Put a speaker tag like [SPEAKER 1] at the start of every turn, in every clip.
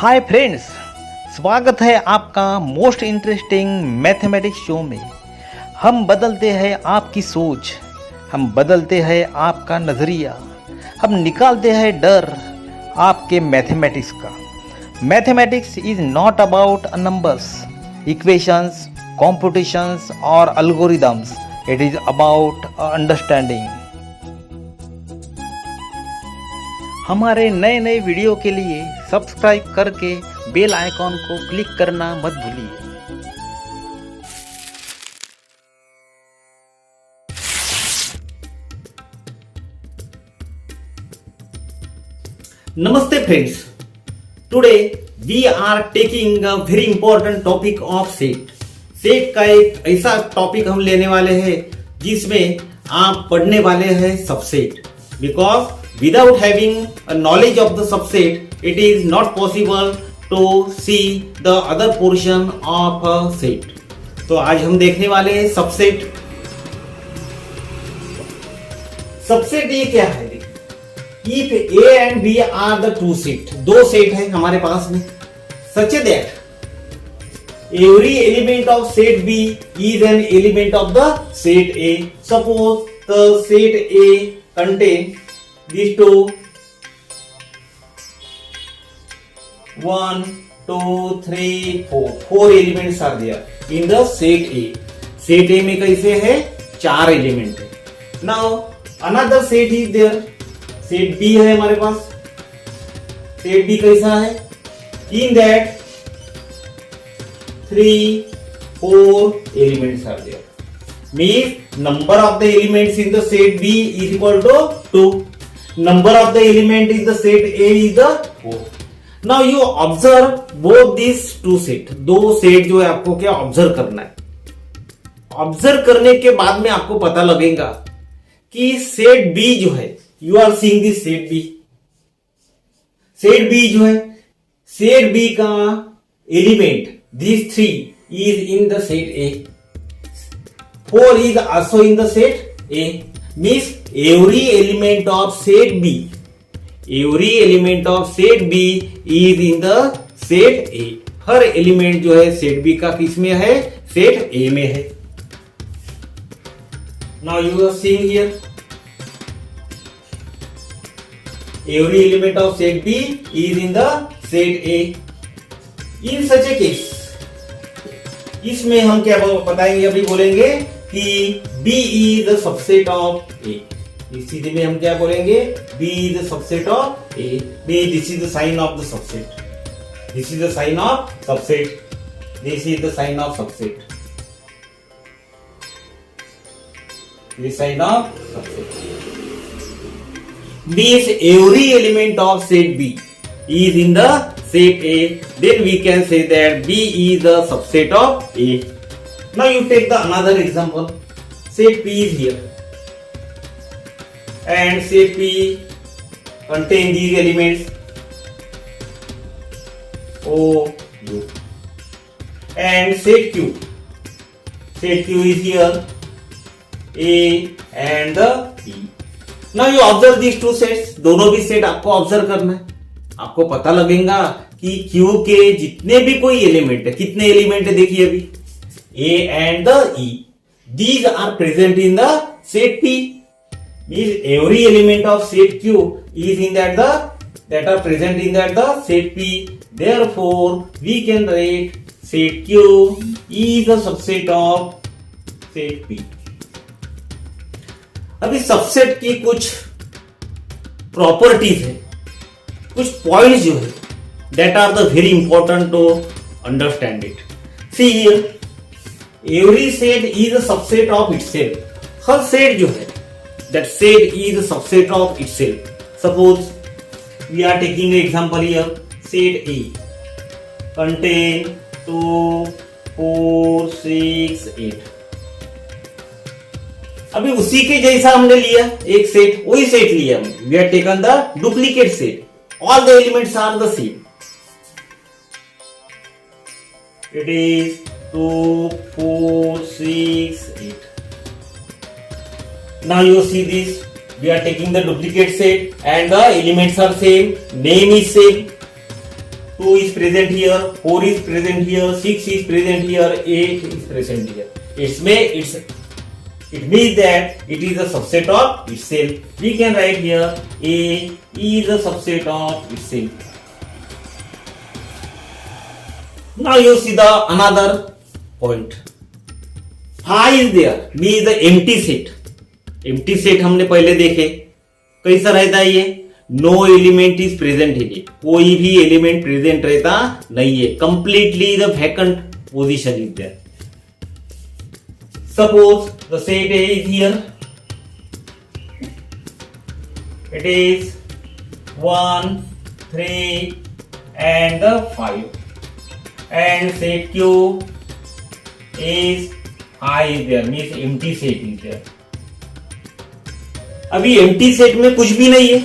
[SPEAKER 1] Hi friends, स्वागत है आपका मोस्ट इंटरेस्टिंग मैथमेटिक्स शो में। हम बदलते हैं आपकी सोच, हम बदलते हैं आपका नज़रिया, हम निकालते हैं डर आपके मैथमेटिक्स का। Mathematics is not about numbers, equations, competitions और algorithms. It is about understanding. हमारे नए नए वीडियो के लिए सब्सक्राइब करके बेल आइकॉन को क्लिक करना मत भूलिए।
[SPEAKER 2] नमस्ते friends, today we are taking a very important topic of set. Set का एक ऐसा टॉपिक हम लेने वाले हैं जिसमें आप पढ़ने वाले हैं subset. Because without having a knowledge of the subset, it is not possible to see the other portion of a set. तो आज हम देखने वाले हैं सबसेट। सबसेट ये क्या है? If A and B are the two set, दो सेट है हमारे पास में, such that every element of set B is an element of the set A. Suppose the set A contain these two 1 2 3 4 elements are there in the set A. set A में कैसे है? 4 element है। Now another set is there, set B है हमारे पास। Set B कैसा है? In that 3 4 elements are there, means number of the elements in the set B is equal to 2. Number of the element in the set A is the 4. Now you observe both these two set. दो set जो है आपको क्या observe करना है। Observe करने के बाद में आपको पता लगेगा कि सेट B जो है, you are seeing this set B। Set B जो है, सेट B का element this 3 is in the set A. 4 is also in the set A. Means every element of set B, every element of set B is in the set A. Her element जो है set B का किस में है? Set A में है। Now you are seeing here, every element of set B is in the set A. In such a case, इसमें हम क्या बताएंगे? अभी बोलेंगे कि B is the subset of A. इस स्थिति में हम क्या बोलेंगे? B is the subset of A. B, this is the sign of the subset. This is the sign of subset. This is the sign of subset. This sign of subset. Means every element of set B is in the set A. Then we can say that B is the subset of A. Now you take the another example. Set P is here, and set P contain these elements O, U, and set Q. Set Q is here, A and the E. Now you observe these two sets. दोनों भी set आपको observe करना है। आपको पता लगेगा कि Q के जितने भी कोई एलिमेंट है, कितने एलिमेंट है देखिए अभी, A and the E. These are present in the set P. Means every element of set Q is in that are present in that the set P. Therefore, we can write set Q is a subset of set P. अभी subset की कुछ properties है, कुछ points जो है, that are the very important to understand it. See here, every set is a subset of itself. Her set जो है, that set is a subset of itself. Suppose we are taking an example here. Set A contain 2 4 6 8. अभी उसी के जैसा हमने लिया एक set, वही सेट लिया हमने। We have taken the duplicate set. All the elements are the same. It is 2 4 6 8. Now you see this, we are taking the duplicate set and the elements are same, name is same. 2 is present here, 4 is present here, 6 is present here, 8 is present here. It means that it is a subset of itself. We can write here A is a subset of itself. Now you see the another point. Phi is there, means the empty set. Empty set हमने पहले देखे कैसा रहता है ये, no element is present in it, कोई भी element present रहता नहीं है, completely the vacant position is there. Suppose the set A is here, it is 1, 3 and the 5, and set Q is I is there, means empty set is there. अभी empty set में कुछ भी नहीं है,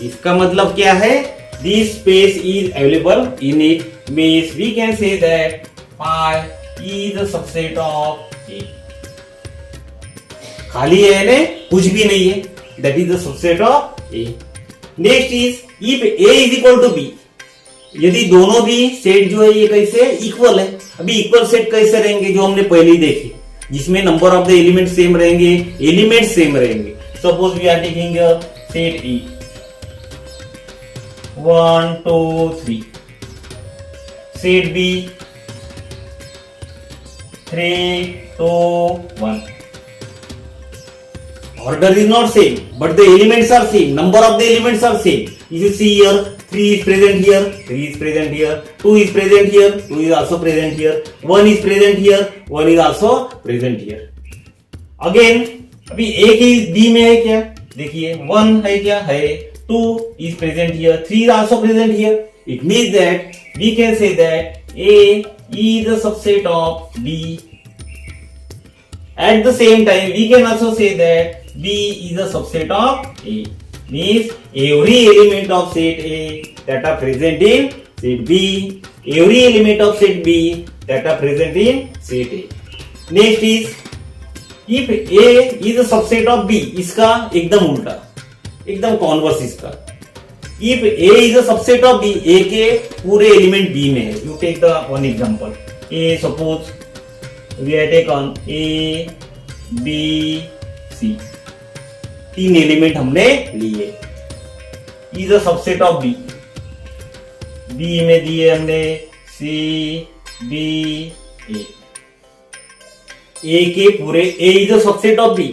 [SPEAKER 2] इसका मतलब क्या है, this space is available in it, means we can say that phi is a subset of A. खाली है ने, कुछ भी नहीं है, that is the subset of A. Next is if A is equal to B, यदि दोनों भी सेट जो है ये कैसे इक्वल है. अभी इक्वल सेट कैसे रहेंगे, जो हमने पहले ही देखे, जिसमें number of the element same रहेंगे, एलिमेंट सेम रहेंगे. Suppose we are taking a set E, 1, 2, 3. Set B, 3, 2, 1. Order is not same, but the elements are same. Number of the elements are same. You see here, 3 is present here, 3 is present here, 2 is present here, 2 is also present here, 1 is present here, 1 is also present here. Again, अभी A की B में है क्या, देखिए 1 है क्या है, 2 is present here, 3 is also present here. It means that we can say that A is a subset of B. At the same time, we can also say that B is a subset of A. Means every element of set A that are present in set B, every element of set B that are present in set A. Next is if A is a subset of B, इसका एकदम उल्टा, एकदम converse इसका. If A is a subset of B, A के पूरे element B में है. You take the one example. A, suppose we have taken A, B, C. 3 element हमने लिए. Is a subset of B. B में दिए हमने C, B, A. A के पूरे A is a subset of B.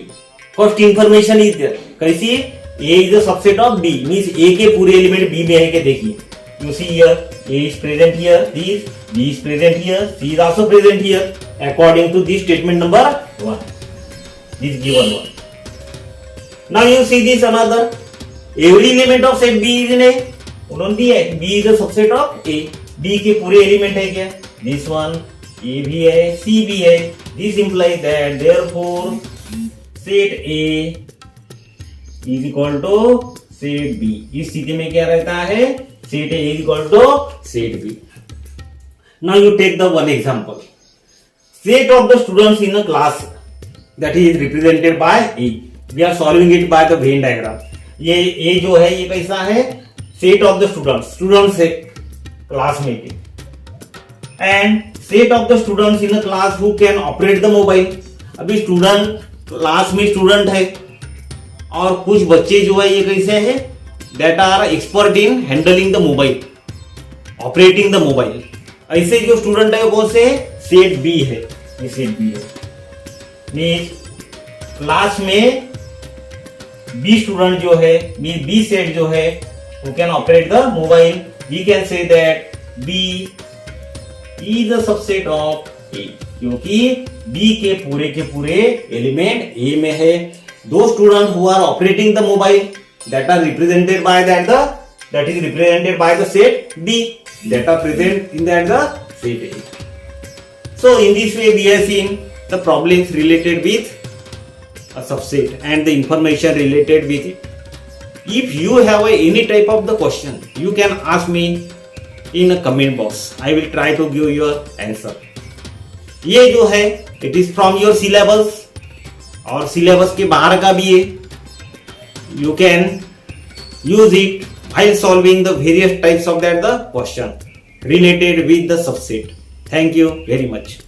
[SPEAKER 2] First information is there. कैसी? A is a subset of B. Means A के पूरे एलिमेंट B में है के देखिए. You see here, A is present here, this, B is present here, C is also present here. According to this statement number 1. This given one. Now you see this another. Every element of set B is in A. उन्होंने दिया है B is a subset of A. B के पूरे element है क्या? This one. A भी है, C भी है. This implies that therefore set A is equal to set B. इस स्थिति में क्या रहता है? Set A is equal to set B. Now you take the one example. Set of the students in a class that is represented by A. We are solving it by the Venn diagram. ये A जो है ये कैसा है? Set of the students. Students है class में के. And set of the students in a class who can operate the mobile. अभी स्टूडेंट क्लास में स्टूडेंट है और कुछ बच्चे जो है ये कैसे है, that are expert in handling the mobile, operating the mobile. ऐसे जो स्टूडेंट है वो कौन से है? सेट बी है. ये सेट बी है. मीन्स क्लास में बी स्टूडेंट जो है, मीन्स बी सेट जो है who can operate the mobile. We can say that B is a subset of A, क्योंकि B के पूरे एलिमेंट A में है. दो student who are operating the mobile that are represented by that is represented by the set B that are present in the set A. So in this way we have seen the problems related with a subset and the information related with it. If you have any type of the question, you can ask me in a comment box. I will try to give your answer. ये जो है it is from your syllabus और syllabus के बाहर का भी है. You can use it while solving the various types of the question. related with the subset. Thank you very much.